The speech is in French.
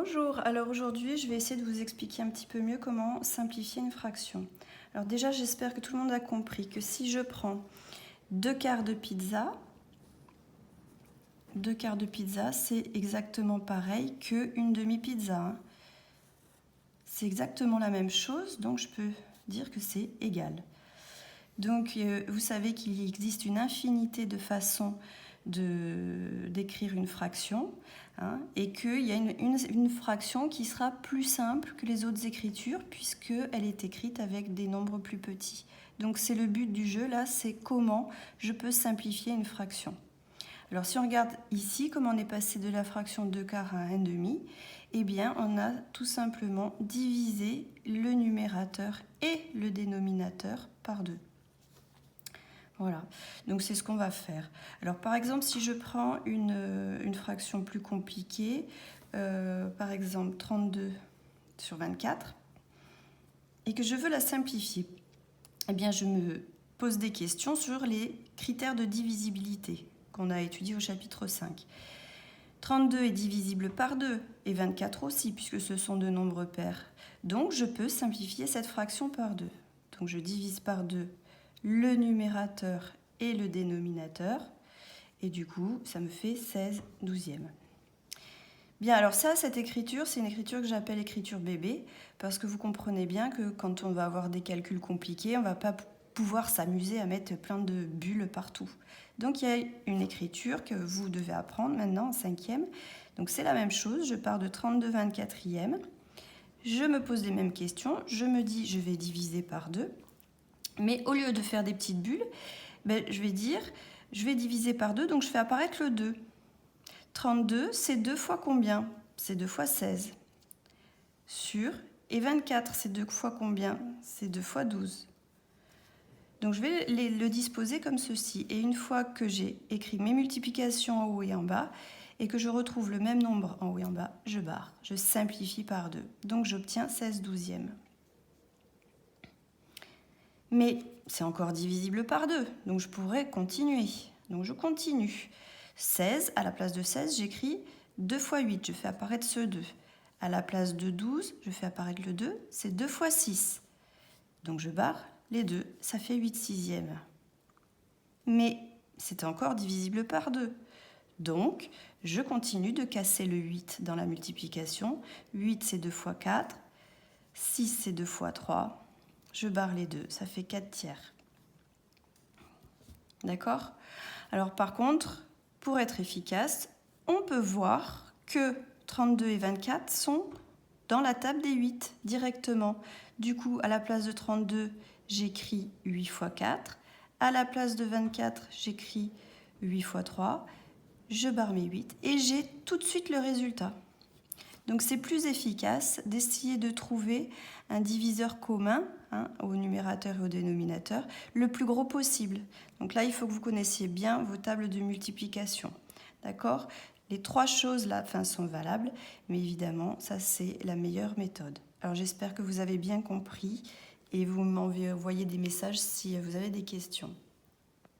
Bonjour, alors aujourd'hui je vais essayer de vous expliquer un petit peu mieux comment simplifier une fraction. Alors déjà j'espère que tout le monde a compris que si je prends 2 quarts de pizza c'est exactement pareil qu'une demi-pizza. C'est exactement la même chose, donc je peux dire que c'est égal. Donc vous savez qu'il existe une infinité de façons d'écrire une fraction, et qu'il y a une fraction qui sera plus simple que les autres écritures puisqu'elle est écrite avec des nombres plus petits. Donc c'est le but du jeu là, c'est comment je peux simplifier une fraction. Alors si on regarde ici, comment on est passé de la fraction 2 quarts à 1 demi, eh bien on a tout simplement divisé le numérateur et le dénominateur par 2. Voilà, donc c'est ce qu'on va faire. Alors par exemple, si je prends une fraction plus compliquée, par exemple 32 sur 24, et que je veux la simplifier, eh bien je me pose des questions sur les critères de divisibilité qu'on a étudiés au chapitre 5. 32 est divisible par 2 et 24 aussi, puisque ce sont deux nombres pairs. Donc je peux simplifier cette fraction par 2. Donc je divise par 2 le numérateur et le dénominateur, et du coup ça me fait 16 douzièmes. Bien, alors ça, cette écriture, c'est une écriture que j'appelle écriture bébé, parce que vous comprenez bien que quand on va avoir des calculs compliqués, on ne va pas pouvoir s'amuser à mettre plein de bulles partout. Donc il y a une écriture que vous devez apprendre maintenant en 5e. Donc c'est la même chose, je pars de 32 24e, je me pose les mêmes questions, je me dis je vais diviser par 2, mais au lieu de faire des petites bulles, je vais dire je vais diviser par 2, donc je fais apparaître le 2. 32, c'est 2 fois combien? C'est 2 fois 16. Et 24, c'est 2 fois combien? C'est 2 fois 12. Donc je vais le disposer comme ceci. Et une fois que j'ai écrit mes multiplications en haut et en bas, et que je retrouve le même nombre en haut et en bas, je barre. Je simplifie par 2. Donc j'obtiens 16 douzièmes. Mais c'est encore divisible par 2, donc je pourrais continuer. Donc je continue. 16, à la place de 16, j'écris 2 fois 8, je fais apparaître ce 2. À la place de 12, je fais apparaître le 2, c'est 2 fois 6. Donc je barre les 2, ça fait 8 sixièmes. Mais c'est encore divisible par 2. Donc, je continue de casser le 8 dans la multiplication. 8, c'est 2 fois 4. 6, c'est 2 fois 3. Je barre les 2, ça fait 4 tiers. D'accord? Alors par contre, pour être efficace, on peut voir que 32 et 24 sont dans la table des 8 directement. Du coup, à la place de 32, j'écris 8 fois 4. À la place de 24, j'écris 8 fois 3. Je barre mes 8 et j'ai tout de suite le résultat. Donc c'est plus efficace d'essayer de trouver un diviseur commun au numérateur et au dénominateur, le plus gros possible. Donc là, il faut que vous connaissiez bien vos tables de multiplication. D'accord? Les 3 choses là sont valables, mais évidemment, ça c'est la meilleure méthode. Alors j'espère que vous avez bien compris et vous m'envoyez des messages si vous avez des questions.